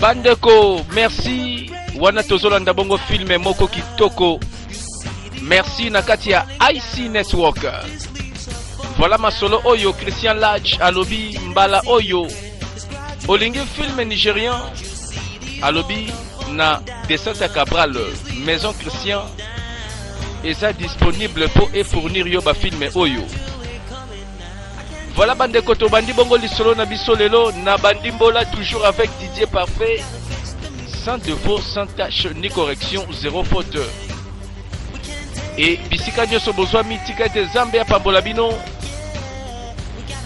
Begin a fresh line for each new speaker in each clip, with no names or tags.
Bandeko, merci. Wana tozolanda bongo filme moko kitoko. Merci nakati ya IC Network. Voilà ma solo oyo Christian Lach alobi mbala oyo. Olingi film nigérian alobi na Descente Cabral Maison Christian est disponible pour fournir yo ba film oyo. Voilà bandeko to bandi bongo lisolo na biso lelo na bandi mbola toujours avec Didier Parfait, sans défaut, sans tâche ni correction, zéro faute. Et bisika nyoso bozwa mitika te Zambia pambola bino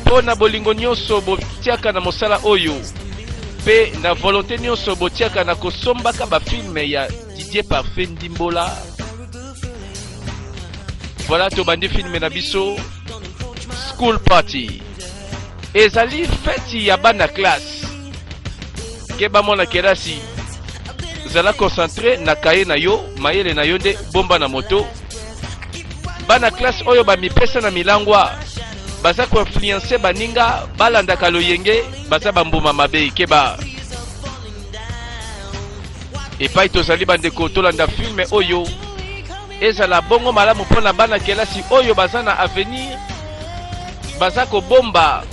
pona bolingo nyoso botiaka na mosala oyo pe na volonté nyoso botiaka na kosombaka ba film ya Didier Parfait ndimbola. Voilà to bandi film na biso School Party ezali feti ya bana classe keba mona kelasi zala concentré na kaye na yo mayele na yo nde bomba na moto bana classe oyo ba mipesa na milangwa baza ko influencer baninga balanda kaloyenge baza bambuma mabe keba epai tozali bandeko tolanda filme oyo ezala bongo malamu mpona bana kelasi oyo baza na avenir baza ko bomba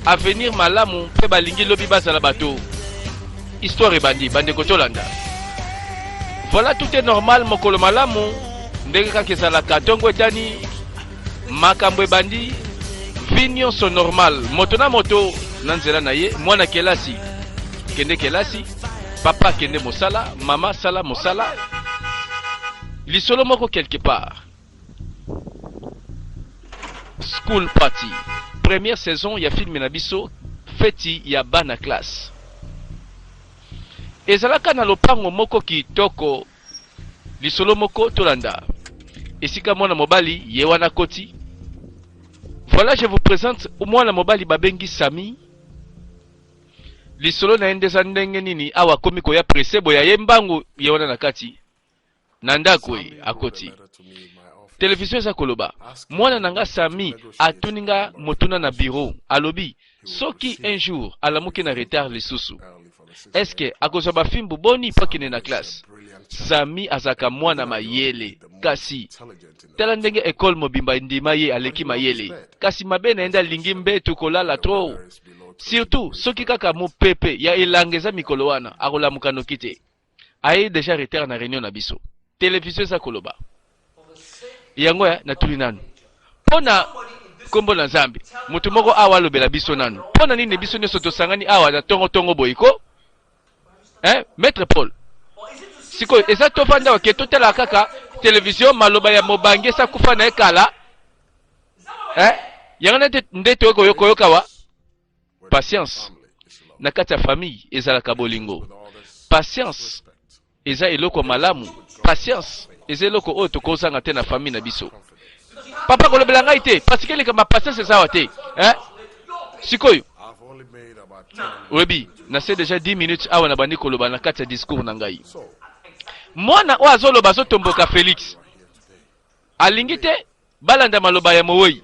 avenir malamu pe balingi lobi bazala bato histoire bandi bandeko tolanda. Voilà, tout est normal mokolo malamu ndenge kaka ezalaka ntongo etani makambo ebandi vi nyonso normal moto na moto na nzela na ye mwana kelasi kende kelasi papa kende mosala mama sala mosala lisolo moko quelque part. School Party première saison ya film na biso feti ya bana classe ezalaka na lopango moko kitoko lisolo moko tolanda esika mwana mobali ye wana koti. Voilà, je vous présente mwana mobali babengi Sami lisolo na endeza ndenge nini awa komiko ya presebo ya yembangu ye wana na kati na ndako akoti television za koloba mwana nanga Sami atuninga motuna na bureau alobi soki un jour alamuki na retard lisusu est-ce que akozwa bafimbu boni pakine na classe. Sami azaka mwana mayele kasi tala ndenge école mobimba ndima ye aleki mayele kasi mabe naenda lingi mbetu kolala trop surtout soki kaka mopepe ya elangeza mikolo wana akolamuka noki te aye déjà retard na réunion na biso television za koloba yango ya natuli nanu pona kombo na Nzambe mutu moko awa lobela biso nanu pona nini biso nyonso tosangani awa na tongo boyiko Maître Paul siko eza tofanda wa keto tela kaka television maloba ya mobange sa kufa na ekala yanga ndete koyoka wa patience na kati ya famille ezalaka bolingo patience eza eloko malamu patience eza eloko oyo tokozanga te na famille na biso papa kolobela ngai te parce que lekama patience ezawa te sikoyo webi na c'est déjà 10 minutes awa na bandi koloba na kati ya discours na ngai mwana o azoloba azotomboka Félix alingi te balanda maloba ya mowei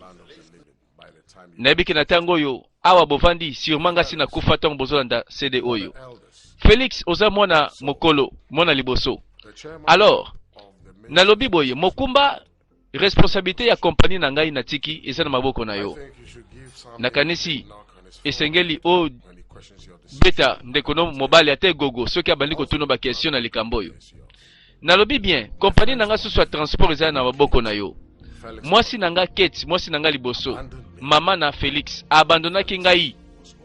nayebiki na ntango oyo awa bovandi sûrement ngasi na kufa ntongo bozolanda CD oyo Félix oza mwana mokolo mwana liboso alors nalobi boye mokumba responsabilité ya compagnie na ngai na tiki eza na maboko na yo nakanisi esengeli o beta ndekono mobali ate gogo soki abandi kotuna ba question na likambo oyo nalobi bien compagnie nanga susu ya transport eza na maboko na yo mwasi nanga Kate mwasi nanga liboso mama na Félix abandonaki ngai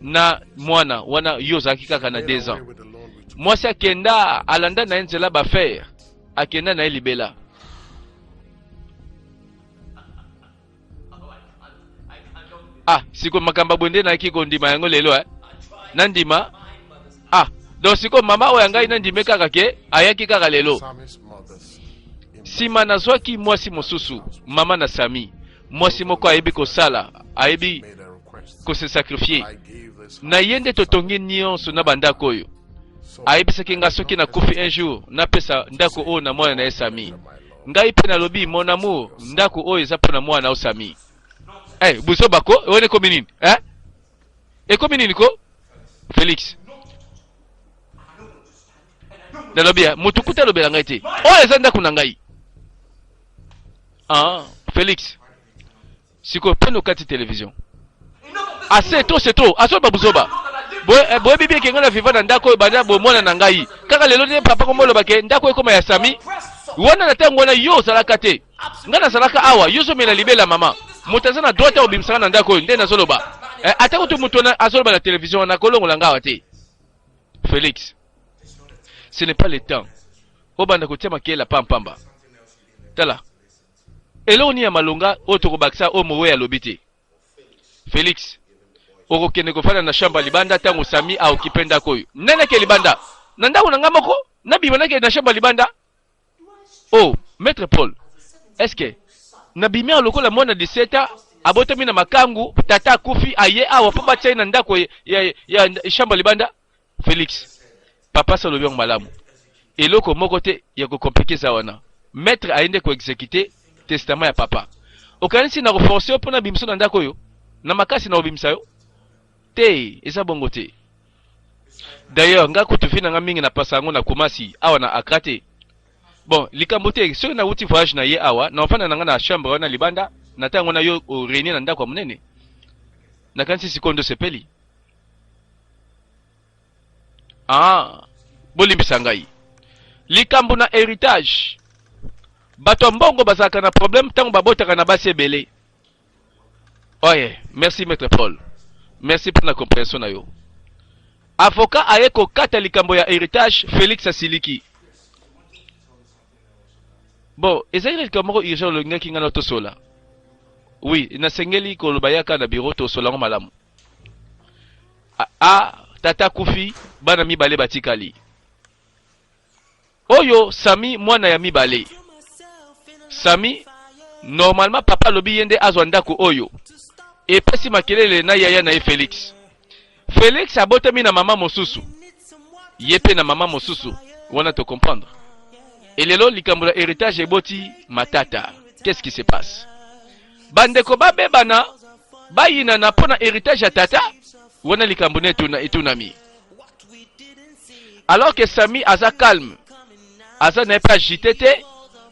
na mwana wana yo zaki kaka na 2 ans mwasi akenda alanda na nzela ba faire akenda na libela siko makamba bonde na kiko ndima yango lelo nandima donc siko mama oyo ngai nandime kaka ke ayaki kaka lelo sima nazwaki mwasi mosusu mama na Sami mwasi moko ayebi kosala ayebi kose sacrifier na yende totongi nyonso na bandako oyo ayebisaki nga soki na kufi un jour napesa ndako oyo na mwana na Sami ngai pe nalobi mon amour ndako oyo eza mpona mwana na Sami buso bako one komi nini ekomi nini ko Félix nalobia mutukuta lobela ngai te oyo eza ndako na ngai. Félix sikoyo pene okati télévision ase to c'est trop asoba buzoba boye bibi ke ngana viva na ndako oyo banda bomona na ngai kaka lelo ne papa komoloba ke ndako ekoma ya Sami wana na tango wana yo ozalaka te nga nazalaka awa yo ozomela libela mama moto aza na droit obimisaka na ndako oyo nde nazoloba ata kutu moto azoloba na télévision wana kolongola nga awa te. Félix, ce n'est pas le temps obanda kotia makela pampamba tala eloni ya malonga oyo tokobakisa oyo mowe ya lobi te. Félix okokende kofanda na shamba libanda ntango Sami aokipe ndako oyo neneke libanda na ndako na nga moko nabima nake na shamba libanda. Oh maître Paul, est-ce que nabimi alokola mwana 17 abotami na makangu tata akufi aye awa po batia na ndako ya shamba libanda. Félix papa salobi ngo malamu eloko moko te ya kokomplike wana maître aende ko exécuter testament ya papa okanisi na renforcer po na bimso na ndako oyo na makasi na obimisa yo te eza bongo te. D'ailleurs nga kutufina nga mingi na pasango na Kumasi awa na Akrate. Bon likambo te soki na wuti voyage na ye awa na ofana na nga na chambre wana libanda na tango na yo o réunir na ndako munene na kanisi sikondo sepeli. Bolimbisa ngai likambo na héritage bato mbongo bazaka na problème tango babotaka na basi ebele. Oye merci maître Paul, merci pour la compréhension na yo. Avocat aye kokata likambo ya héritage Félix asiliki. Bon ezali likambo moko urgent olingaki nga na tosola. Oui nasengeli koloba yaka na bureau tosola ngo malamu. Tata kufi bana mibale batikali oyo Sami mwana ya mibale. Sami normalement papa lobi yende azwa ndako oyo epesi makelele na yaya na ye Félix. Félix abotami na mama mosusu yepe na mama mosusu wana te comprendre. Et lelo likambo la héritage eboti matata. Qu'est-ce qui se passe? Bandeko babebana bayina na pona héritage ya tata wana likambo na etunami. Alors que Sami aza calme aza na pas agité te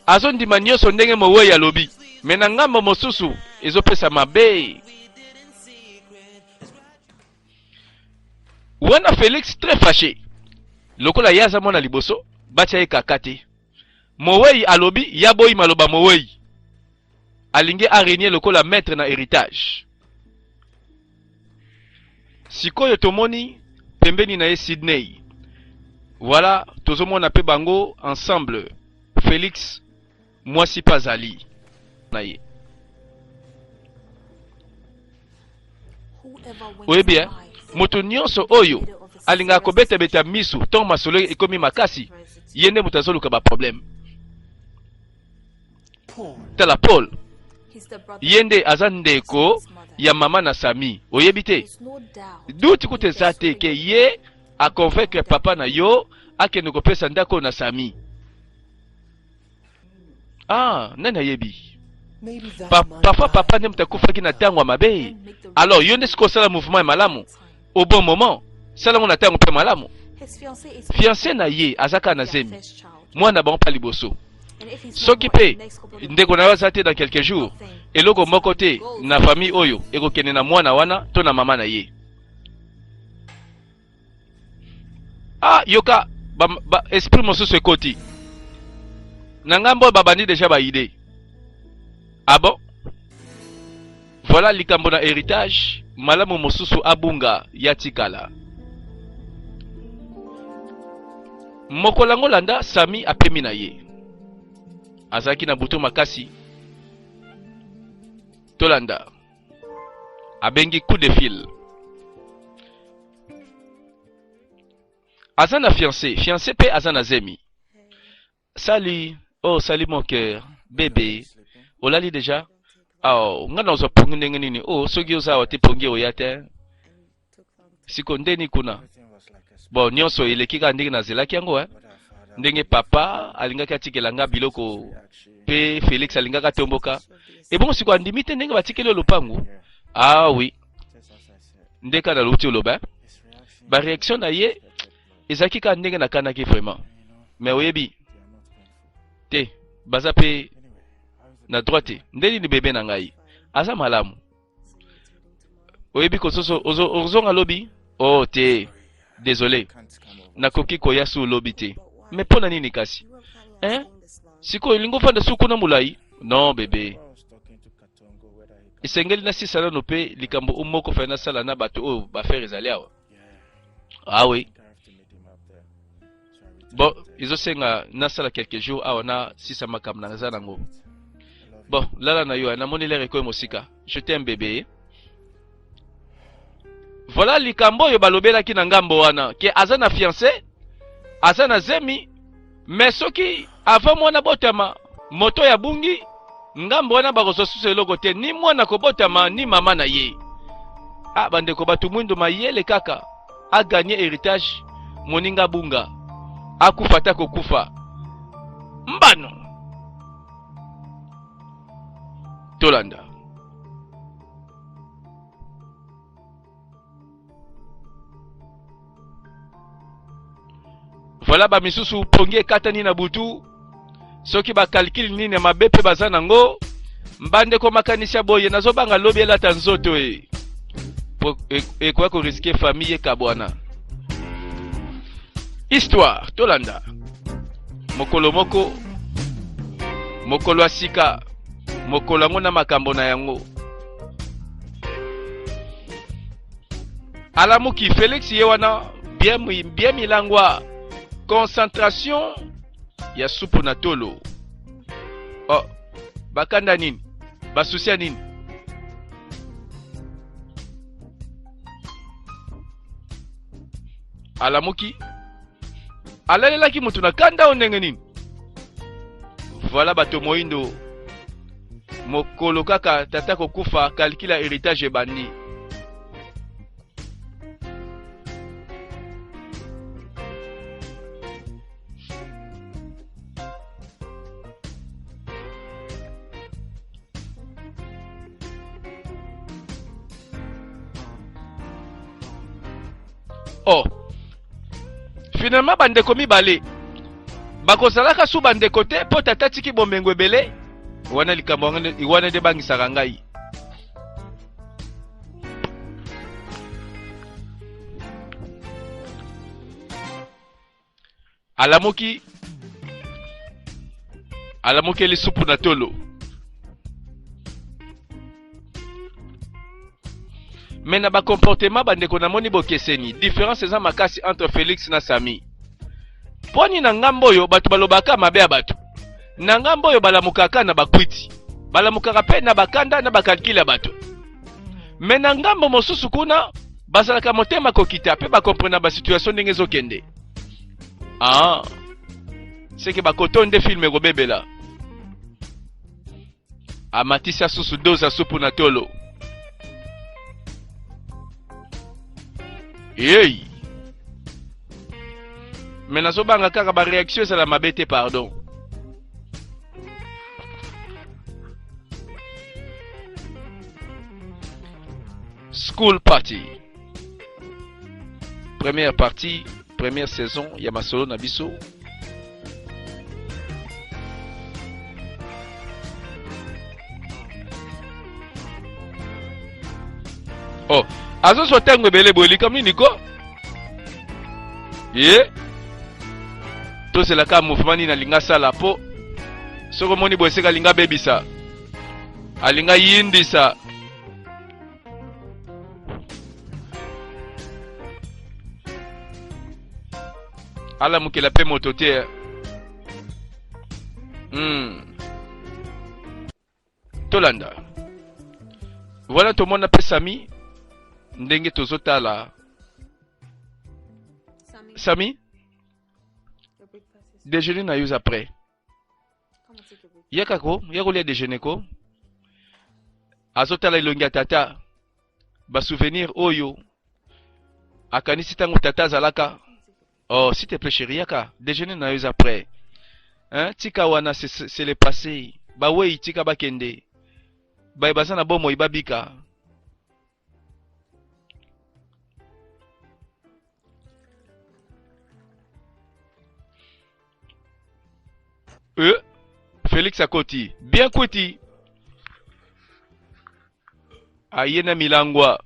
azo ndima nyonso ndenge mowe ya lobi mais na ngambo mosusu ezopesa mabe. Wana Félix très fâché lokola yaza mona liboso batia ye kakate mowei alobi yaboyi maloba mowei alinge araignée lokola maître na héritage. Sikoyo tomoni pembeni na ye Sydney. Voilà tozomona pe bango ensemble Félix mwasi pazali na ye. Oye bien moto nyonso oyo alinga kobeta beta misu ton masolo ekomi makasi yende mutazoluka ba problème. Tala Paul yende azandeko ya mama na Sami oyebi te duti kuteza te ke ye a convaincre papa na yo akende kopesa ndako na Sami. Nani ayebi parfois papa ne mutakufaki na tango mabe alors yo nde sikosala mouvement ya malamu au bon moment sala mona tango pe malamu. Fiancé na ye azaka na zemi mwana bango pa liboso soki pe ndeko na waza te dans quelques jours eloko moko te na famille oyo ekokende na mwana wana to na mama na ye. Yoka esprit mosusu ekoti na ngambo babandi déjà ba idée. Bon voilà likambo na héritage malamu mosusu abunga ya tikala. Mokolango landa Sami apemi na ye azaki na buto makasi tolanda abengi coup de fil. Azana fiancé pe azana zemi. Salut, oh salut mon cœur, bébé. Olali déjà? Nga na ozo pongi ndenge nini? Soki oza wate pongi oyate. Siko ndeni kuna. Bon, nyonso elekika ndenge na zelaki yango ndenge papa alingaki atikela nga biloko pe Félix alingaka tomboka. Bon siko andimi te ndenge batikeli lopangu. Oui. Ndeka na luti oloba. Ba réaction na ye ezaki ka ndenge na kanaki vraiment. mais oyebi te baza pe na droite ndeni ni bebe na ngai aza malamu oyebi kososo ozonga lobi oh te désolé nakoki koya su lobi te mais pona nini kasi hein siko lingo fanda suku na mulai non bebe isengeli na sisala no pe likambo umoko fa na sala na bato o ba faire ezali awa ah oui bon izosenga na sala quelques jours awa na sisa makam na za nango bon lala na yo na moni lere ko mosika je t'aime bébé voilà likambo yo balobelaki na ngambo wana ke aza na fiancé aza na zemi mais soki avant mwana botama moto ya bungi ngambo wana bakososusa eloko te ni mwana kobotama ni mama na ye ah bandeko batu mwindo mayele kaka a gagné héritage moninga bunga akufata kokufa mbano tolanda voilà ba misusu pongi ekatani na butu soki ba calcul nini mabe pe baza nango mbande ko makanisi boye nazobanga lobi elata nzoto kwa ko risquer famille kabwana histoire tolanda mokolo moko mokolo asika mokolo ngo na makambo na yango alamuki Félix yewana bien milangwa concentration ya supu na tolo oh bakanda nini basusia nini alamuki alalelaki mutu na kanda o ndenge nini voilà bato moindo mokolo kaka tata kokufa calcula héritage ebandi oh finalement bandeko mibale bakozalaka su bandeko te po tata tiki bomengo ebele wana likambo wana nde bangisaka ngai alamuki lisupu na tolo mais na ba comportement bandeko na moni bokeseni différence eza makasi entre Félix na Sami poni na ngambo oyo bato balobaka mabe ya bato na ngambo oyo balamukaka na bakwiti balamukaka pe na bakanda na bakalkile ya bato mais na ngambo mosusu kuna bazalaka motema kokita pe bakomprena basituation ndenge ezokende ah seke bakotonde filme kobebela amatisa susu doza supu na tolo hey mais nazobanga kaka ba réaction ezala mabe te pardon School Party première partie première saison ya masolo na biso oh azo so tango ebele boeli comme niko ye to c'est la ka mouvement ni na linga sala po soko moni boseka linga bebisa alinga yindisa ala mukela pe moto te tolanda voilà tout le monde a Sami ndenge tozotala Sami déjeuner na use après yakako yakolia déjeuner ko azotala ilongi ya tata ba souvenir oyo akanisi tango tata zalaka oh s'il te plaît chérie yaka déjeuner na use après hein tika wana c'est le passé ba wei tika bakende ba bazana bomo ibabika Félix akoti bien kuti ayena milangwa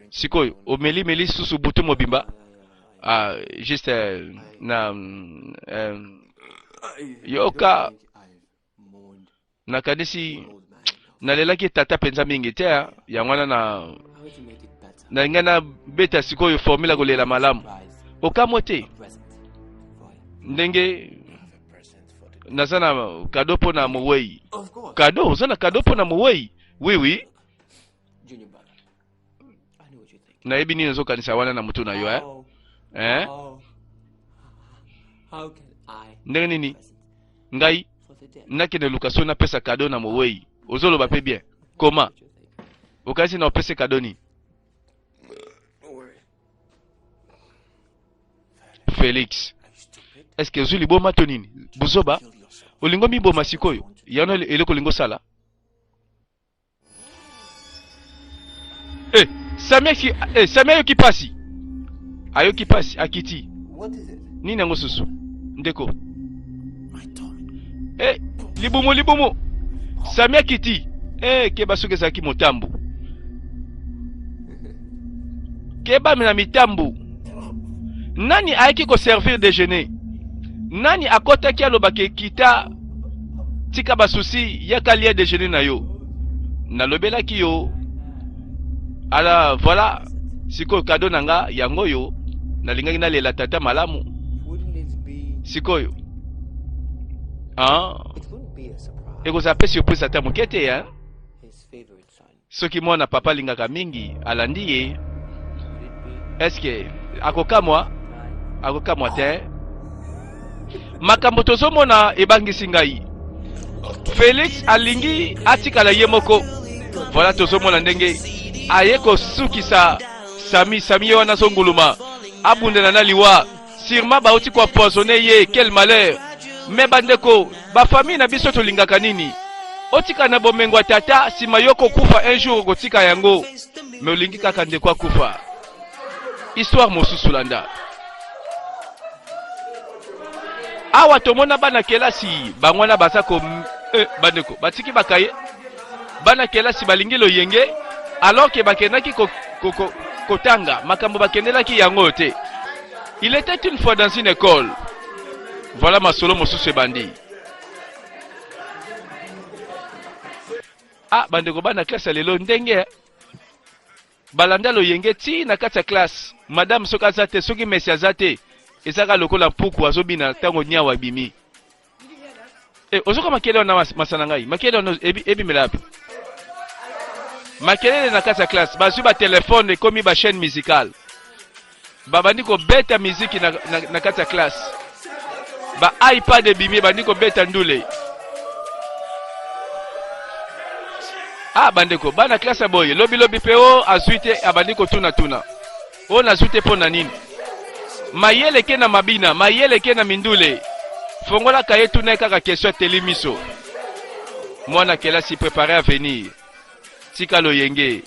sikoyo omeli susu butu mobimba juste yoka nakanisi nalelaki tata penza mingi te yango wana na ngana beta sikoyo formula kolela malamu okamo te ndenge naza na kado mpo na mowei kado oza na kado mpo na mowei oui nayebi nini ozokanisa wana na mutu na yo ndenge nini ngai nakende luka so napesa kado na mowei ozoloba pe bien koma okasi na opese kado nini Félix est-ce que ozuli boma to nini buzoba olingo miboma sikoyo yana eleko lingo sala Samia yoki pasi ayoki pasi akiti nini yango susu ndeko libumu Samia kiti keba soki ezalaki motambu keba na mitambu nani ayaki koservir déjeuner nani akotaki alobaki kita tika basusi yakalia déjeuner na yo nalobelaki yo ala voilà sikoyo kado nanga yango yo nalingaki nalela tata malamu sikoyo ekozala pe surprise ata moke te soki mwana papa alingaka mingi alandi ye eske akokamwa te makambo tozomona ebangisi ngai Félix alingi atikala ye moko voilà tozomona ndenge aye kosukisa sami ye wana zonguluma abundela na liwa sirma bauti kwa poisonne ye quel malheur me bandeko bafamille na biso tolingaka nini otika na bomengo tata sima yo kokufa un jour kotika yango me olingi kaka ndeko akufa histoire mosusu landa awa tomona bana kelasi bangwana baza ko bandeko batiki bakaye bana kelasi balingi loyenge alors que bakendaki kotanga makambo bakendelaki yango te. Il était une fois dans une école. Voilà ma solo mosusu bandi. Bandeko bana classe lelo ndenge balanda loyenge ti na kati ya classe. Madame soka zate soki mesi azate ezaka lokola mpuku azobina tango nyawa bimi. Ozoka makele na masana ngai. Makele no ebi melapi. Makele na kati ya classe bazu ba téléphone komi ba chaîne musicale. Babandi ko beta musique na kati ya classe. Ba iPad bimi bandi ko beta ndule. Bandeko bana classe boye lobi peo azuite abandi ko tuna. O na zuite pona nini? Mayele ke na mabina, mayele ke na mindule. Fongola kaye tuna kaka question telemiso. Mwana kelasi préparé à venir. Tika loyenge.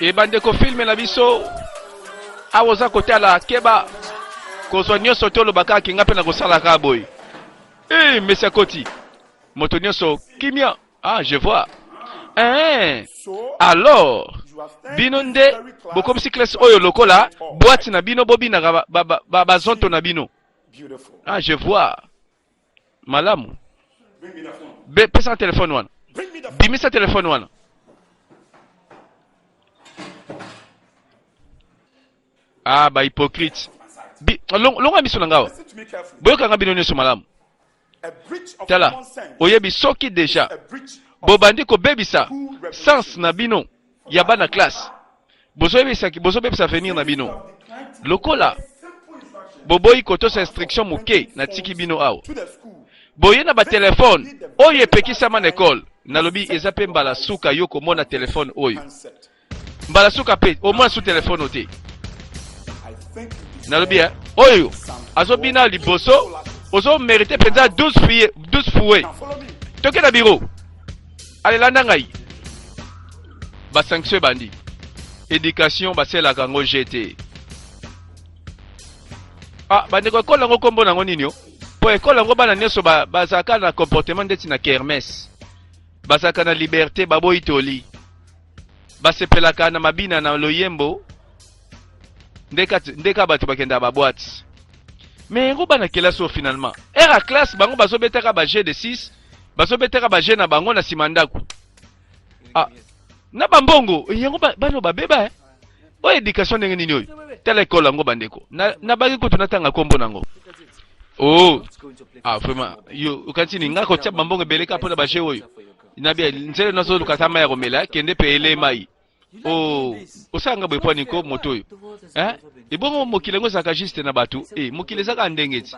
E bandeko filme na biso awoza kotala keba kozwa nyonso tolo baka kinga pe na kosala ka boy. Monsieur Koti moto nyonso kimia. Je vois. Alors bino nde bokomisi classe oyo lokola boîte na bino bobina bazonto na bino. Je vois. Malamu. Pesa un téléphone wana. Bimisa téléphone wana. Ba hypocrite. Longa biso na ngawa. Boyoka nga bino nyonso malamu. Tala, oyebi soki deja bobandi ko bebisa sens na bino ya bana classe. Bozo bebisa venir na bino. Lokola boboyi kotosa instruction muke na tiki bino awo. Boye na ba téléphone oye pekisa man école. Nalobi eza pe mbala suka yoko mona téléphone oyo. mbala suka pe au moins sous téléphone ote nalobi oyo azobina liboso ozo mérité penza 12 fouets toke na bureau allez landa ngai ba sanction bandi éducation baselaka yango GT bandeko ekole yango kombo nango nini yo po ekole yango bana nyonso bazalaka na comportement ndeti na kermesse bazalaka na liberté baboyi toli basepelaka na mabina na loyembo ndeka bato bakenda baboite mais yango bana kelasi o finalement era classe bango bazobetaka ba G de 6 bazobetaka ba G na bango na nsima ndako na bambongo yango bano babeba oyo éducation ndenge nini oyo tala ekole yango bandeko nabaki kutu natanga kombo nango vraiment yo okantini nga kotia bambongo ebeleka mpona ba G oyo nabia nzele nazoluka ta mai ya komela kende pe ele mai osanga boye pwani ko moto oyo ebongo mokili yango ezalaka juste na bato mokili ezalaka ndenge ti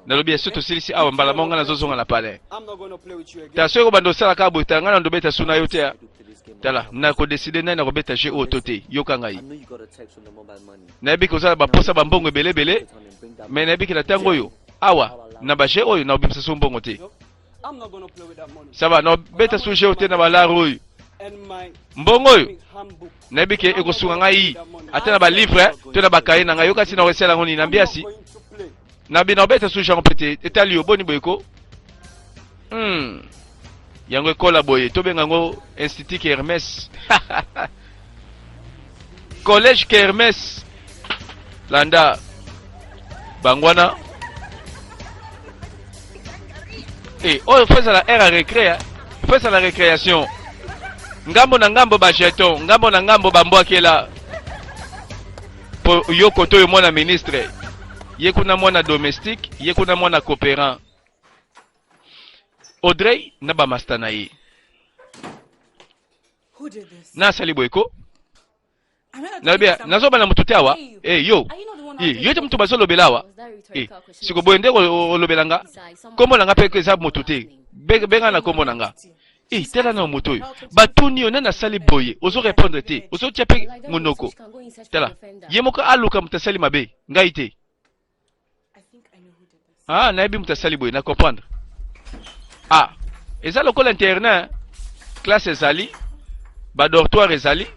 nalobi ya so tosilisi awa mbala monga nazozonga na palais ta soki obanda osalaka boye tala nga na ndobeta suna yo te tala nakodeside nani nakobeta je oyo to te yoka ngai nayebi kozala baposa bambongo ebelebele me nayebi kela ntango oyo awa na baje oyo naobimisa so mbongo te saba naobeta so je oyo te na balare oyo mbongo oyo nayebi ke ekosunga ngai ata na balivre to na bakaye na ngai yokasi nakosala yango nini na mbiasi nabi naobeta so jango pete etali yo boni boyeko yango ekola boye tobenga yango institut Kermesse collège Kermesse landa bangwana oyo feza la aire à récré feza la récréation ngambo na ngambo ba jeton ngambo na ngambo bambwakela po yo koto yo mwana ministre ye kuna mwana domestique ye kuna mwana coopérant Audrey na ba master na ye na sali boyko nabia nazoba na mutu te awa yo yo te mutu bazolobela awa siko boye nde olobelanga kombo nanga mpe eza mutu te benga na kombo nanga tela na mutu oyo batuni yo nani asali boye ozo répondre te ozotia mpe monoko tala ye moko aluka mutu asali mabe ngai te nayebi mutu asali boye na comprendre eza lokola internat classe ezali badortoire ezali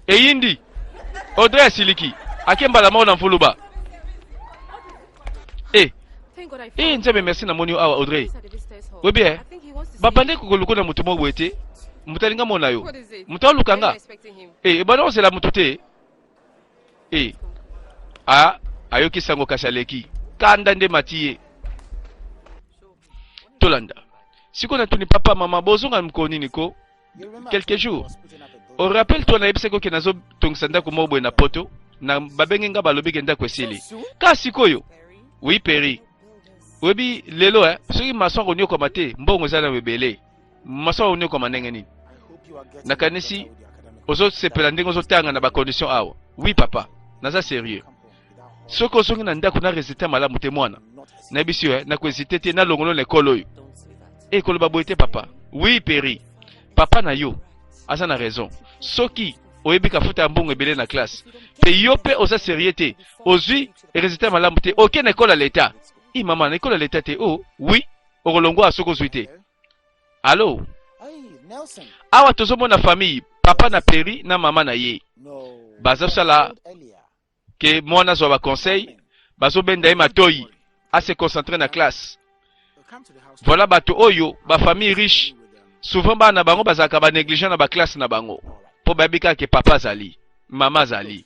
eyindi Audrey asiliki akembala mao na mfuluba nzembe merci na moni awa Audrey webi babande kokoluka na mutu moko ete mutu alinga mona yo mutu alukanga ebana osela mutu te ayoki sango kasi aleki kanda nde matiye tolanda siko na tuni papa mama bozonga mkoni niko quelques jours au rappel toi na yebiseko ke nazo tongisa ndako moko boye na poto na babenge nga balobi ke ndako esili ka sikoyo oui peri webi lelo soki mason konyokoma te mbongo eza na mebele mason konyokoma ndenge nini nakanisi ozosepela ndenge ozotanga na bacondition awa oui papa naza sérieux soki ozongi na ndako na résultat malamu te mwana nayebisi yo nakohésite te nalongolo na ekolo oyo ekoloba boye te papa oui peri papa na yo aza na raison soki oyebi kafuta ya mbongo ebele na classe pe yo mpe oza sérieux te ozwi résultat malamu te oke na ekolo ya leta mama na ekolo ya leta te oui okolongwa soki ozwi te allo awa tozomona famille papa na peri na mama na ye bazosala ke mwana azwa baconseil bazobenda ye matoyi ase concentré na classe voilà bato oyo bafamille riche souvent bana bango bazalaka banégligent na baklasse na bango mpo bayebi kaka ke papa azali mama azali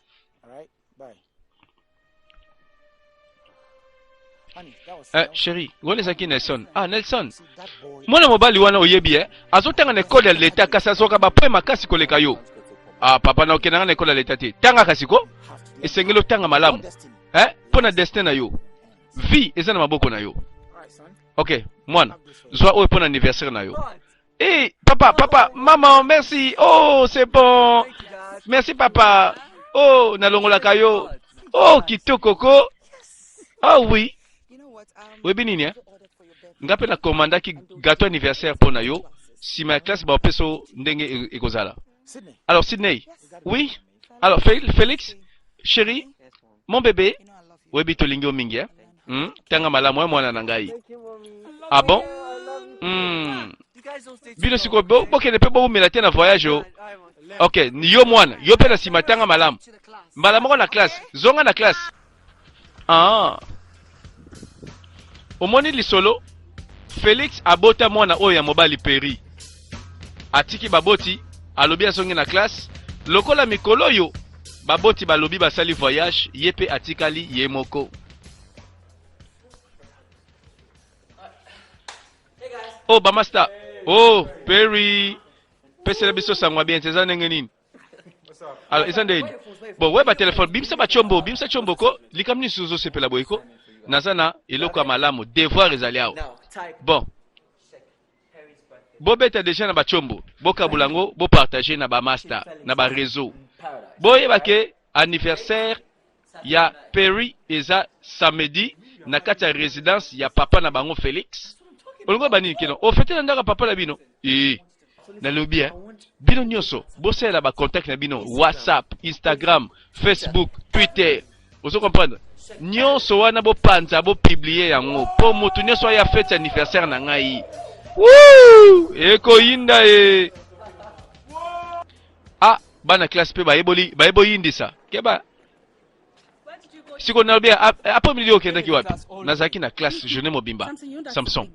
chéri ngoni ezalaki Nelson Nelson mwana mobali wana oyebi azotanga na ekole ya leta kasi azoka bapoint makasi koleka yo papa na okendanga na ekole ya leta te tanga kasi ko esengeli otanga malamu mpo na destin na yo vie eza na maboko na yo ok mwana zwa oyo mpo na anniversaire na yo papa maman merci c'est bon merci papa nalongolaka yo kitokoko oui webi nini nga mpe na komandaki gâteau anniversaire mpo na yo nsima ya classe baopeso ndenge ekozala Alors, Sydney. Oui. Alors, Félix, chérie, mon bébé. Oui, bitolingo mingi, hein? Tanga malamu, moi, nanangai. Ah bon? Bino siko, boke ne peut pas vous melater na voyage, oh. Ok, yo mwana, yo pe na sima tanga malamu. Malamu ko na classe, zonga na classe. Ah. Omoni lisolo, Félix abota mwana oyo ya mobali Peri. Atiki baboti, alobi azongi na classe. Lokola mikolo yo, baboti balobi basali voyage, yepe atikali ye moko. Oh, Bamasta. Oh, Perry. Pese la biso sangwa bien, teza nenge nini. Alors, isande ini. Bon, ouais, ba téléphone, bimsa ba chombo, bimsa chombo ko, likamni suzo sepela boyko. Nazana, eloko amalamu, devoir ezaliao. Bon. Bo beta déjà na ba chombo, bo kabulango, bo partager na ba master, na ba réseau. Bo yebake anniversaire ya Perry eza samedi na kati ya résidence ya papa na bango Félix. Olongo bani kino, o fete na ndaka papa na bino. Na lobi bino nyonso, bo sala ba contact na bino, WhatsApp, Instagram, Facebook, Twitter. Ozo comprendre? Nyonso wana bo panza bo publier yango po mutu nyonso ya fete anniversaire na ngai. Woo! Eko yinda e. Ah, bana classe pe ba ebo yindi sa. Keba. Siko nalbia après midi okenda ki wapi? Nazaki na classe jeune mobimba. Samson.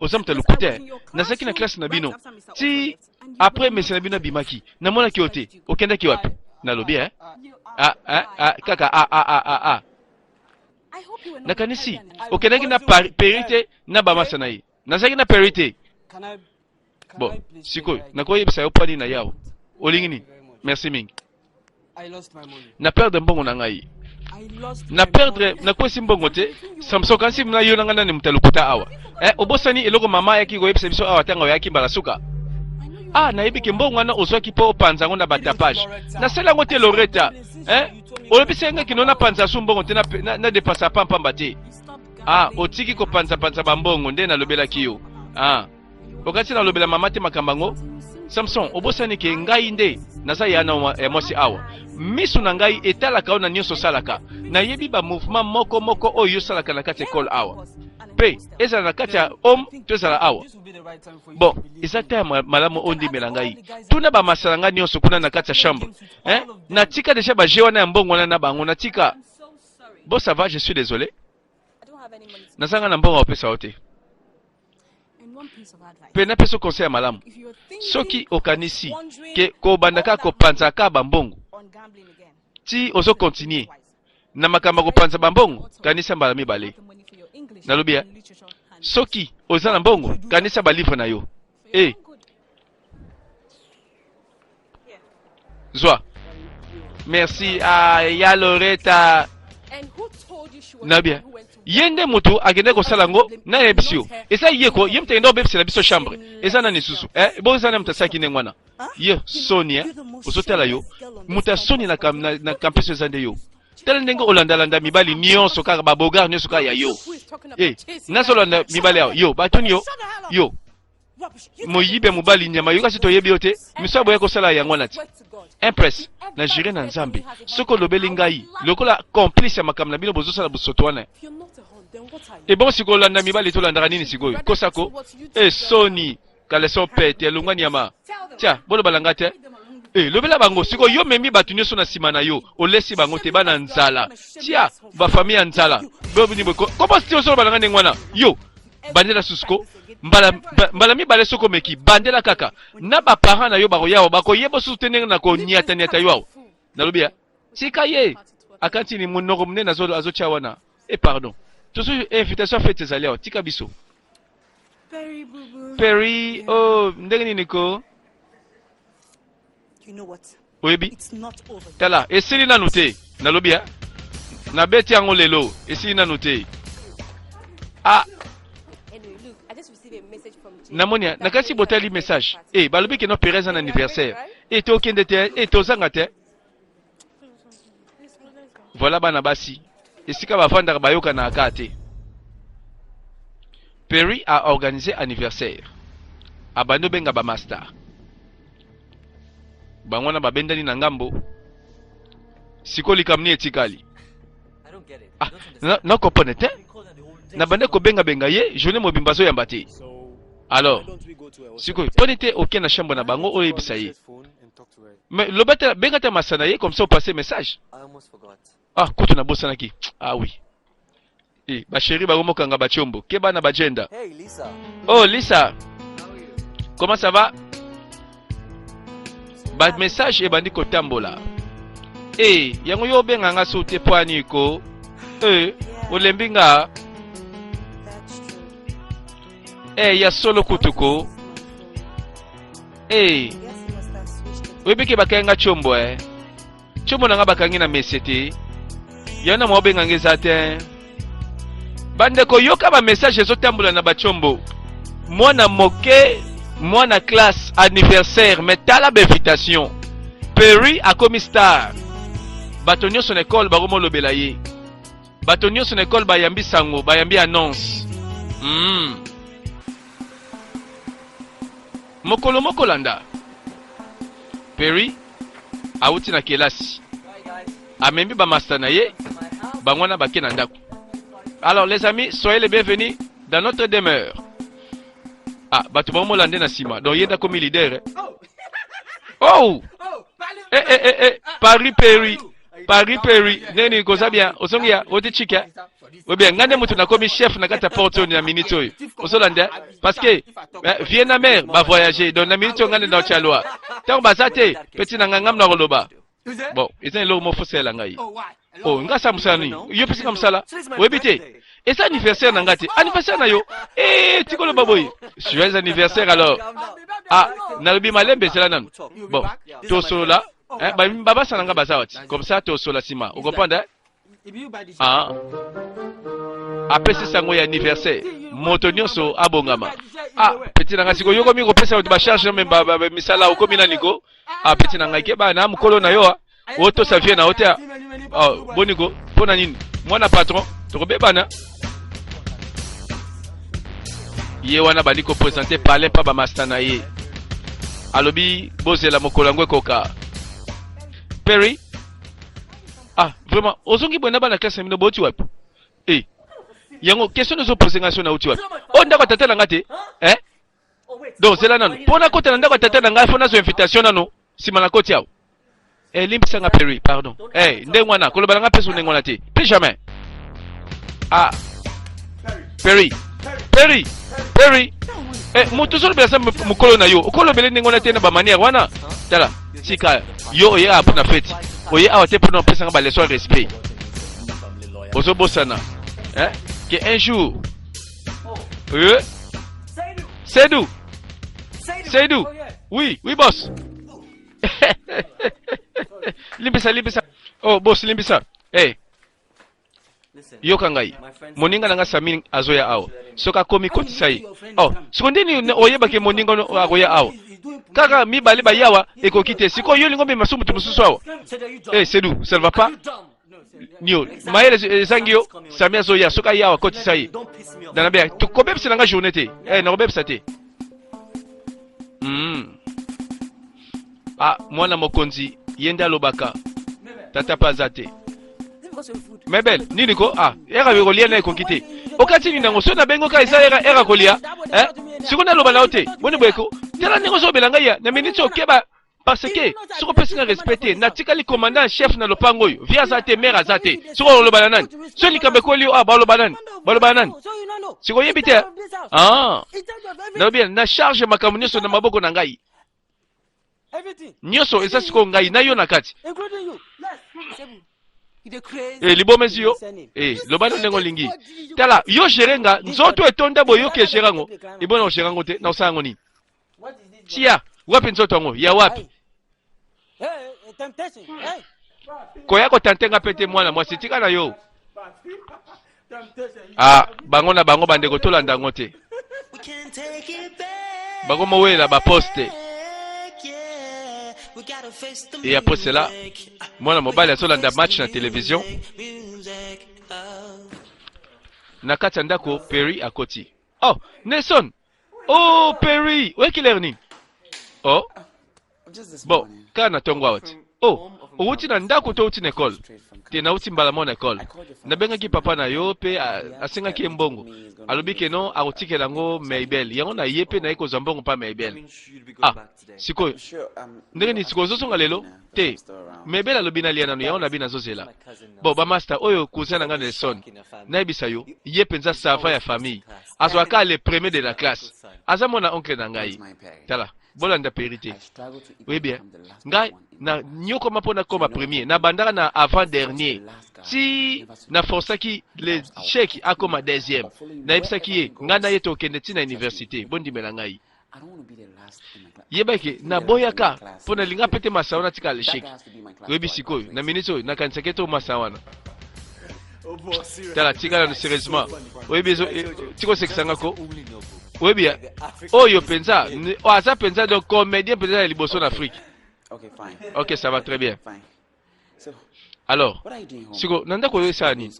Ozamta lukute. Nazaki na classe na bino. Ti après mesi na bino bimaki. Namona ki ote. Okenda ki wapi? Nalobi kaka nakanisi. Okenda ki na perite na bamasa na yi. Nazaki na perite. Bon, siko nakoye bisa opani na yao. Olingini. Merci mingi. Na perdre mbongo na ngai. Na perdre na kwesi mbongo te. Samson kansi mna yo nanga na mtalukuta awa. Obosani eloko mama yaki go yebisa biso awa tanga yaki mbala suka. Ah, na yebiki mbongo na ozwaki po panza ngo na batapage. Na sela ngo te Loretta. Olobisa nga kinona panza su mbongo te na depasa pampa mbate. Ah, otiki ko panza bambongo nde na lobela kiyo. Ah. Okati na lobela mama te makambango. Samson, obosani ke ngai nde naza yana emosi awa. Misu na ngai etalaka ona nyonso salaka. Na yebi ba mouvement moko oyo salaka na kati école awa. Pe, ezala na kati ya homme to ezala awa. Bon, ezata malamu ondi melangai. Tuna ba masalanga nyonso kuna na kati ya chambre. Na tika déjà ba jewana ya mbongo na bango na tika. Bon, ça va, je suis désolé. Nazanga na mbongo opesa ote. Pena peso conseil malamu. Soki okanisi ke ko bandaka ko panzaka bambongo. Ti ozo continuer. Na makamba ko panza bambongo, kanisa mbala mibale. Nalobia. Soki oza na mbongo, kanisa ba livre na yo. Zwa. Merci à ya Loretta. Nabia. Yende mutu agende ko salango na yebisio. Esa yeko yemte ndo bebisi na biso chambre. Esa na nisusu. Bo esa na mtasaki nengwana. Ye Sonia, osotela yo. Muta Sonia na campus zande yo. Tele ndenge olanda mibali nyonso kaka ba bogar nyonso kaka ya yo. Naso landa mibali yo. Batuni yo. Yo. Moyibe mobali nyama yo kasi to yebi yote. Misabo yako sala ya ngwana ti. Impress na jire na Nzambe. Soko lobeli ngai. Lokola complice ya makamna bino bozosa na busoto wana. Bon siko landa mibali to landa nini sikoyo. Kosako. Soni kaleson pete lungani yama. Tia, bolo balanga te. Lobela bango siko yo memi batu nyonso na sima na yo. Olesi bango te bana nzala. Tia, ba famille ya nzala. Bobini boko. Comment si so balanga ngwana? Yo. Bandela susko. Mbala mibale soko meki bandela kaka na ba parents na yo bako yawo bako yebo soutenir na ko nyata yo nalobia tika ye akanti ni monoko mne na azo chawana pardon tout invitation faite zaleo tika biso Perry ndenge nini ko you know what oyebi tala esili na note nalobia na beti yango lelo esili na note Namonia, nakasi botali message. Balobi ke no Perez en anniversaire. To kende te, to zanga te. Voilà bana basi. Esika bavanda bayoka na akate. Perry a organisé anniversaire. Abano benga ba master. bango na babendani na ngambo siko likamni etikali. Ah, na comprendre te na bande ko benga ye journée mobimba zo yamba te. Alors siko poni te aucun na chambre na bango oyo ebisa ye. Mais lobata benga ta masana ye comme ça au passer message. Ah kutu na bosana ki. Ah oui. Eh ba chérie ba mokanga ba chombo ke bana ba jenda.
Hey Lisa.
Oh Lisa. Comment ça va? Ba message e bandi ko tambola. Eh yango yo benga nga soute poani ko. Olembi nga. Ya solo kutuko. Webike bakenga chombo Chombo nanga bakangi na mesete. Yana mo benga ngeza te. Bande ko yoka ba message ezotambula na ba chombo. Mwana moke, mwana classe anniversaire, metala ba invitation. Perry a commis star. Batonyo son école baromo lobela ye. Batonyo son école bayambi sango, bayambi annonce. Mokolo mokolanda. Perry auti na kelasi. Amembi ba master na ye, bangwana bake na ndako. Alors les amis, soyez les bienvenus dans notre demeure. Ah, batu ba lande na sima. Donc yenda comme leader. Oh! Paris Perry. Paris Perry. Neni koza bien. Osongia, oti chika. Ou bien ngande mutu na komi chef na kata porto ni na minute oyo. Osolande parce que vient na mer ba voyager donc na minute ngande na chalwa. Tant basate petit na ngam na roloba. Bon, ils ont mo fosela ngai. Oh, nga sa musani. Yo pesi nga musala. Webite. Et ça anniversaire na ngati. Anniversaire na yo. Tikolo baboy. Joyeux anniversaire alors. Ah, na lobi malembe c'est là nan. Bon, to solo là. Baba sananga bazawati. Comme ça to solo sima. Vous comprenez? Ah. Après c'est sango ya anniversaire. Motonyoso abongama. Ah, petit nanga siko yoko mi ko pesa ba charge même ba misala o komi na niko. Ah, petit nanga ke ba na mukolo na yo. Oto ça vient na hotel. Oh, boniko, pona nini? Mwana patron, tokobebana. Ye wana bali ko présenter parler pa ba master na ye. Alobi bozela mokolo ngwe koka. Perry. Ah, vraiment, ozongi bona bana classe mino boti wapi? Yango question nous poser ngation na uti wapi? O ndako tata na ngate? Donc c'est là non. Pona kota na ndako tata na ngate fona zo invitation nano. Sima na koti yao. Limbisanga Perry, pardon. Ndengwana, kolobalanga peso ndengwana te. Plus jamais. Ah. Perry. Perry. Perry. Mutu solo bela mukolo na yo. Okolo bele ndengwana te na ba manière wana. Tala. Sika yo oye apu na fete. Oye awate pour na pesanga ba leçon respect. Ozo bosana. Que un jour. Seydou. Seydou. Oui, oui boss. Limbisa. Oh, boss, limbisa. Yoka ngai. Moninga nanga Samin azoya awo. Soka komi koti sai. Oh, sikondini oyeba ke moninga agoya awo. Kaka mi bali ba yawa ekokite. Siko yo lingombe masumu tumususu awo. Seydou, ça ne va pas? Nio, maele zangio, Sami azoya soka yawa koti sai. Danabia, to kobeb sinanga journée te. Na kobeb sate. Ah, mwana mokonzi yenda lobaka tata pazate mebel nini ko era birolia na ekokite okati ni nango so na bengo ka isa era kolia sikona loba na ote boni bweko tela ningo so belanga ya na minute okeba parce que soko pesina respecter na tikali commandant chef na lopango yo via zate mère azate soko loba na nani so likambe ko li ba loba nani siko yebite na bien na charge makamunyo so na maboko na ngai Nyoso esa siko ngai na yo na kati. Libomezi yo. Lobano nengo lingi. Tala yo sherenga nzoto etonda boyo ke sherango. Ibona sherango te na usango ni. Tia, wapi nzoto ngo? Ya wapi? Koya ko tantenga pete mwana mwasi tika na yo. Bango na bango bandeko tolanda ngote. Bango mowela ba poste. Et après cela, moi, mon mobile a un match na télévision. Nakati ndako Perry à côté. Oh, Nelson. Oh, Perry. Où est-ce qu'il est venu? Oh. Bon, kana tongo out. Oh, outi na ndako to outi na école. Te na outi mbala mo na école. Na benga ki papa na yo pe asenga ki mbongo. Alobi ke non arotike lango Maybel. Yango na yepe na iko zambongo pa Maybel. Ah, sikoyo. Ndenge ni sikoyo zonga lelo? Te. Maybel alobi na liana no yango na bina zozela. Bon, ba master oyo cousin na nga Nelson. Na ebisa yo, yepe nza sava ya famille. Azwaka le premier de la classe. Azamona oncle na ngai. Tala. Bolanda périté. Oui bien. Ngai na nyoko mapona koma premier na bandara na avant dernier. Si na forsaki le chèque a koma deuxième. Na ipsaki nga na yeto kende na université. Bondi melangai. Yebake na boyaka pona linga pete masawana tika le chèque. Oui bisikoyo na ministre na kansaketo masawana. Tala tika na sérieusement. Oui biso tiko sekisanga ko. Oui bien. Oh yo penza, aza penza donc comédien penza ya liboso en Afrique. Ok, ça va très bien. Alors, siko nanda ko yo sani.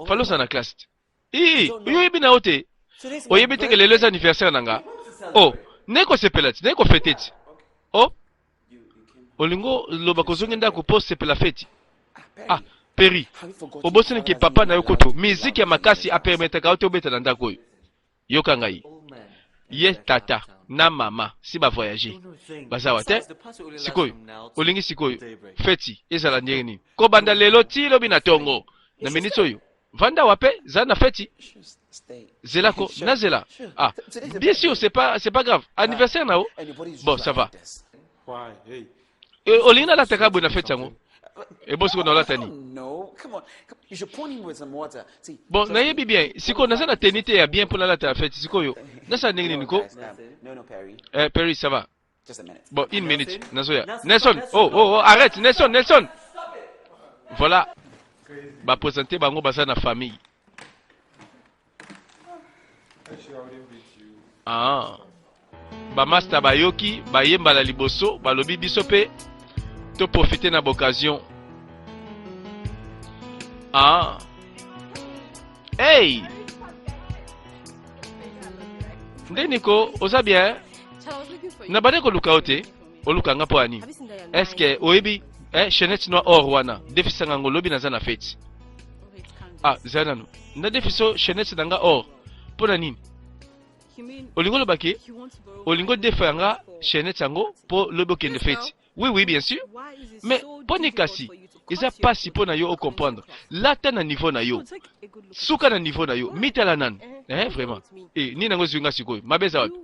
Falo sana classe. Yo yebi na ote. O yebi te que les anniversaires nanga. Oh, neko sepelati, neko feteti. Oh. Olingo loba kozongenda ko poste sepela feti. Ah, Peri. Obosene ke papa na yo koto. Musique ya makasi a permettre ka ote obeta na ndako yo. Yoka ngai. Ye tata na mama si ba voyager bazawa te sikoyo olingi sikoyo feti ezala ndenge nini ko banda lelo ti lobi na tongo na minitso yo vanda wape za na feti zela ko na zela ah bien sûr c'est pas grave anniversaire nao bon ça va olingi na la takabu na feti yango et bon siko na la tani bon na yebi bien siko na sana tenite ya bien pour la ta fête siko yo na sa ndenge niko Perry ça va bon une minute nazoya Nelson oh arrête Nelson voilà ba présenter bango basa na famille ah ba master bayoki ba yemba la liboso ba lobi biso pe to profiter na occasion. Ah. Hey. Ndeniko, oza bien? Na bade ko luka ote? O luka nga po ani? Est-ce que oebi chenette noir or wana defisanga ngolobi na zana fete? Ah, zana no. Na defiso chenette nanga or. Pona nini? Olingo lo baki? Olingo defanga chenette yango po lobo kende fete. Oui, bien sûr. Mais poni kasi, ils a pas si pour na yo comprendre. Là t'as na niveau na yo. Souka na niveau na yo. Mitala nan. Vraiment. Ni nango zunga sikoyo. Mabeza wapi?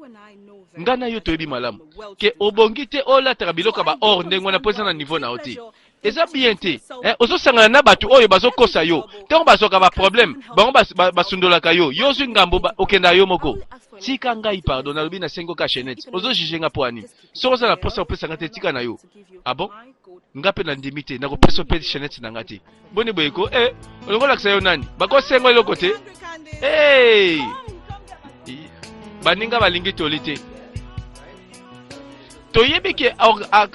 Ngana yo toyebi malamu. Ke obongite o la trabiloka ba or ndengo na posa na niveau na oti. Eza bien te. Ozo sangana na batu oyo bazo kosa yo. Tango bazoka ba problème. Bango basundola ka yo. Yo zungambo okenda yo moko. Tika ngai pardon na lobi na sengo ka chenette. Ozo jijenga po ani. Soko za na posa opesa ngate tika na yo. Ah bon? Ngape na ndimite na ko peso pe chenette na ngate. Boni boyeko olongo lakisa yo nani? Bako sengo eloko te. Baninga balingi tolite. Toyebi ke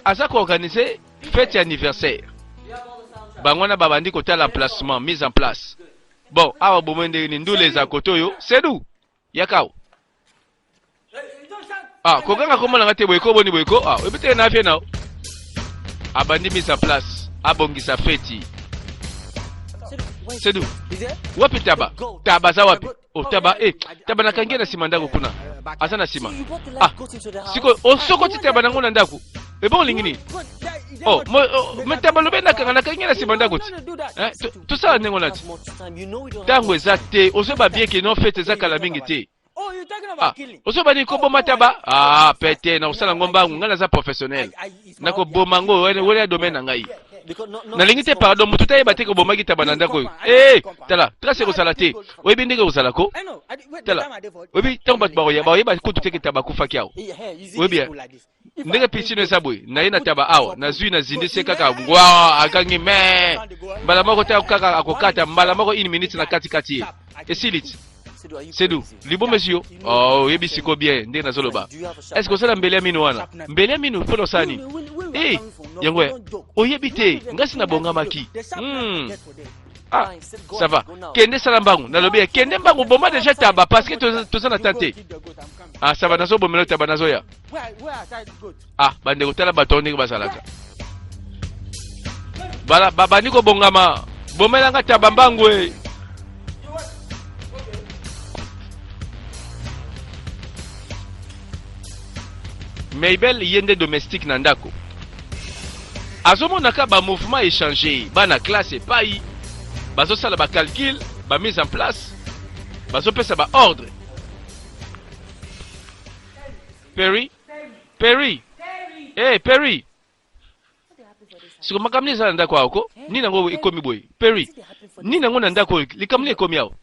aza ko organiser fête anniversaire. Bangona babandi kotala emplacement mise en place. Bon, awa bomende ni ndule za kotoyo, sedu. Yakao. Ah, kokanga komona ngate boyeko boni boyeko. Ah, ebite na afia nao. Abandi mise en place. Abongisa fête. Sedu. Wapi taba? Taba za wapi? Oh, taba taba nakangia na sima ndako kuna. Asa na sima. Ah, siko osoko taba nango na ndako. Bon lingini. Oh, me taba lobe nakangia na sima ndako ti. Tout ça nengo lati. Tango ezate, osoba bien que non fête za kala mingi te. Ah, osoba ni ko boma taba? Ah, pete na usala ngomba ngana za professionnel. Nako boma ngo wele domaine na ngai. Na lingite pardon mutu taye bate ko bomaki taba na ndako. Tala, trace ko salate. Oyebi ndenge ozala ko? Tala. Oyebi tango bat ba ko tuteke taba kufa kyao. Oyebi ndenge pisino esabwe na ina taba awa na zui na zindi se kaka ngwa akangi me mbala moko ta kaka akokata mbala moko 1 minute na kati ye. Esilit. Sedu, libo monsieur. Oh, yebi siko bien, ndenge nazoloba. Est-ce que osala mbele ya mino wana? Mbele ya mino polo sani. Eh, yango oyebi te, ngasi na bongamaki. Ah, ça va. Kende salambangu, nalobi kende mbangu boma déjà taba parce que toza na tante. Ah, ça va nazo bomelo taba nazo ya. Ah, bande kotala batoni basalaka. Bala baba niko bongama. Bomelanga taba mbangu e. Maybel yende domestique na ndako. Azomonaka ba mouvement échangé, bana classe epai. Bazo sala ba calcul, ba mise en place. Bazo pesa ba ordre. Perry? Perry? Eh, Perry. Siko makamni za ndako ako? Nina ngo ikomi boy. Perry. Nina ngo na ndako likamni ikomi yao.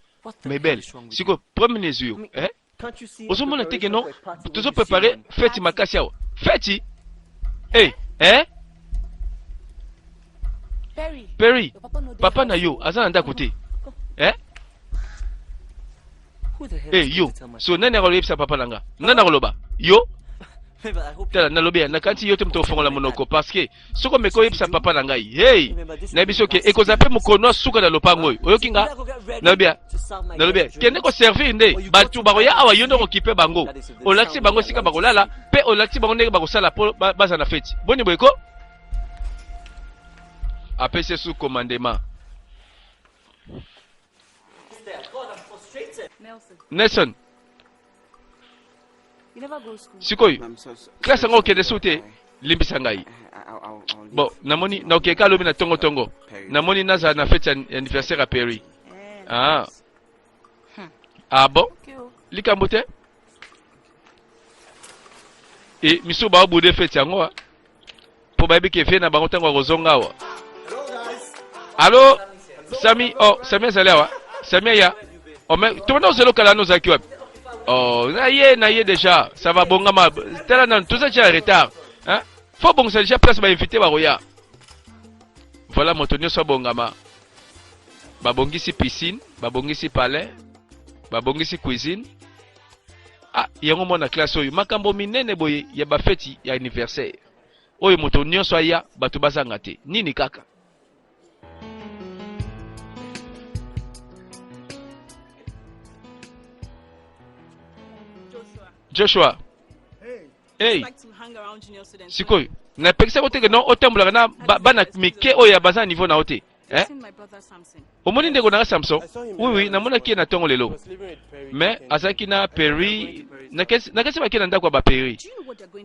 Maybel, siko premier yeux, eh? Ozomona teke non, tozo préparer fête makasi yao. Fête? Eh, eh? Perry, papa na yo, aza na côté. Eh? Eh, yo, so nani akolebisa papa nanga? Nani akoloba? Yo? Tala nalobi na kanti yo te mto fongola monoko parce que soko meko yebisa papa na ngai. Hey, na biso ke ekozape mukono suka na lopango oyo. Oyokinga? Nalobi, kende ko servir nde batu bako ya awa yondo ko kipe bango. Olati bango sika bako lala, pe olati bango ndenge bako sala po baza na fête. Boni boyko? APC sous commandement. Nelson. Sikoi. Classe ngo kende soute limbisa ngai. Bon, namoni na okeka lobi na tongo tongo. Namoni naza na fête anniversaire à Perry. Ah. Ah bon? Likambote? Et miso ba obude fête yango wa. Po ba bi ke fe na bango tango rozonga wa. Allô? Sami, oh, Sami Zalewa. Sami ya. Oh, mais tout le monde se localise nos acquis. Oh, na yé déjà. Ça va bon gama. Tela nan tout ça en retard. Hein? Faut bon ça déjà place ba invité ba roya. Voilà mon tonio so bon gama. Ba bongisi piscine, ba bongisi palais, ba bongisi cuisine. Ah, yango mona classe oyo makambo minene boye ya ba fête ya anniversaire. Oyo moto nyonso aya batu bazanga te. Nini kaka? Joshua. Hey. Sikoi. Na pekisa kote ke non otambola na bana mike oya baza niveau na ote. Eh? Omoni ndeko na Samson. Oui, namona ki na tongo lelo. Mais azaki na Perry, na kesi bakina ndako ba Perry.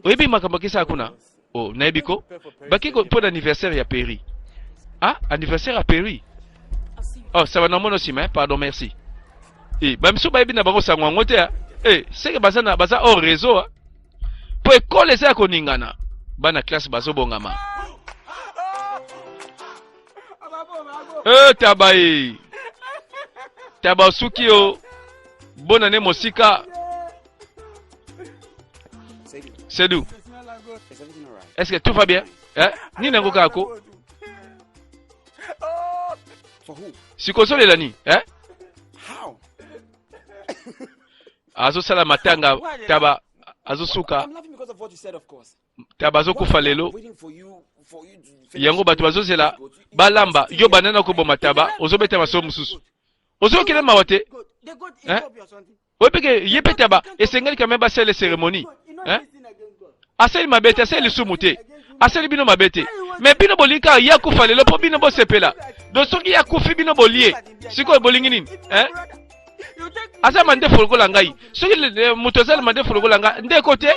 Oyebi makambo kisa akuna. Oh, na ebiko. Bakiko pour l'anniversaire ya Perry. Ah, anniversaire à Perry. Oh, ça va non aussi, mais pardon, merci. Eh, ba miso ba yebi na bango sangwa ngote ya. Eh, c'est que baza hors réseau. Pour école ça koningana. Bana classe bazo bongama. Tabaye. Taba sukio. Bonne année Mosika. C'est d'où? Est-ce que tout va bien? Hein? Ni nango kako. Sikoso le lani, hein? Azo sala matanga taba azo suka. Taba azo kufa lelo. Yango batu bazo zela balamba yo banana ko boma taba ozo beta maso mususu. Ozo kele mawate. Hein? Opeke yepe taba esengali quand même ba sele cérémonie. Hein? Aseli mabete aseli sumute. Aseli bino mabete. Mais bino bolika ya kufa lelo po bino bo sepela. Do soki ya kufi bino bolie. Siko bolingi nini? Hein? Asa mande folokola ngai. Soki mutozali mande folokola ngai. Nde kote?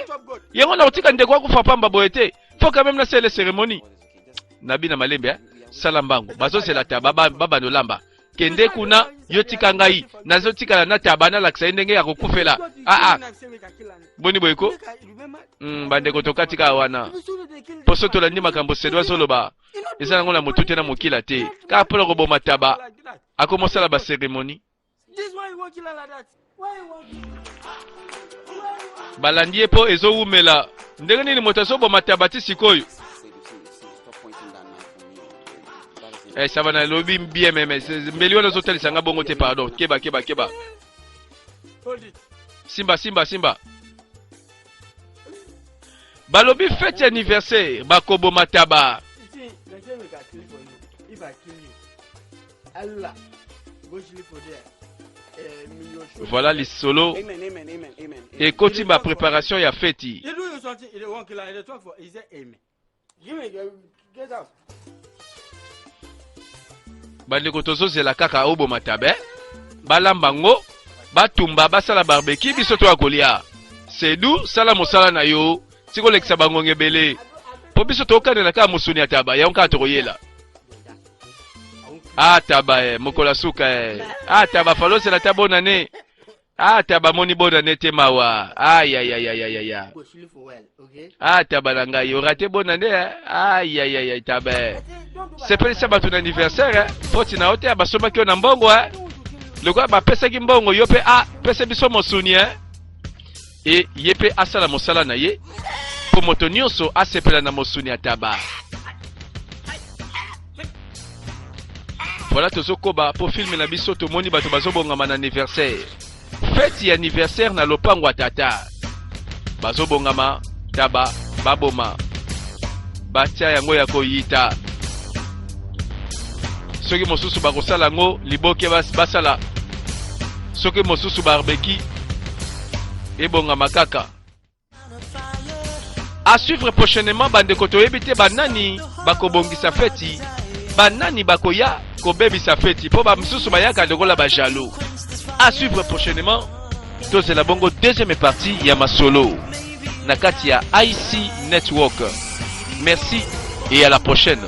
Yango na otika ndeko kwa kufa pamba boyete. Faut quand même na sele cérémonie. Nabi na malembe hein? Salambango. Bazo c'est la taba baba no lamba. Kende kuna yotika ngai. Nazo tika na taba na laksa ndenge ya kokufela. Boni boyeko? Bande kotoka tika wana. Poso to la ndima kambo sedwa soloba. Eza ngona motute na mokila te. Ka polo ko boma taba. Akomosa la ba cérémonie. Balandie po ezo umela. Ndenge nini motaso boma taba ti sikoyo. Eh, ça va na lobby bien même. Mbeli wana zotali sanga bongo te pardon. Keba. Simba, Simba, Simba. Balobi fête anniversaire, Bakobo Mataba. Voilà les solos. Et continue ma préparation, il y a fête. Bandeko tozozela kaka obo matabe balambango batumba basala barbecue biso to akolia sedu sala mosala na yo tiko lekisa bango ngebele po biso to kanela ka musuni ataba ya onka toyela ataba mokola suka ataba falose la tabona ne ataba moni bona ne te mawa ya ataba langa yo rate bona ne ya tabe. C'est pas ça ton anniversaire, poti na hote abasoma kio na mbongo le gars ba pesa ki mbongo yo pe pesa biso mosuni et yepe asala mosala na ye po moto nyonso asepela na mosuni ataba. Voilà tozokoba po filmer na biso to moni bato bazobongama na anniversaire. Fête anniversaire na lopango tata. Bazobongama taba baboma. Batia yango ya koyita. Soki mosusu bakosala ngo liboke basala soki mosusu barbecue ebonga makaka. À suivre prochainement bandeko toyebite banani bakobongisa feti banani bakoya kobebisa feti po ba mosusu bayaka lokola ba jaloux. À suivre prochainement tozela bongo deuxième partie ya masolo na kati ya IC Network. Merci et à la prochaine.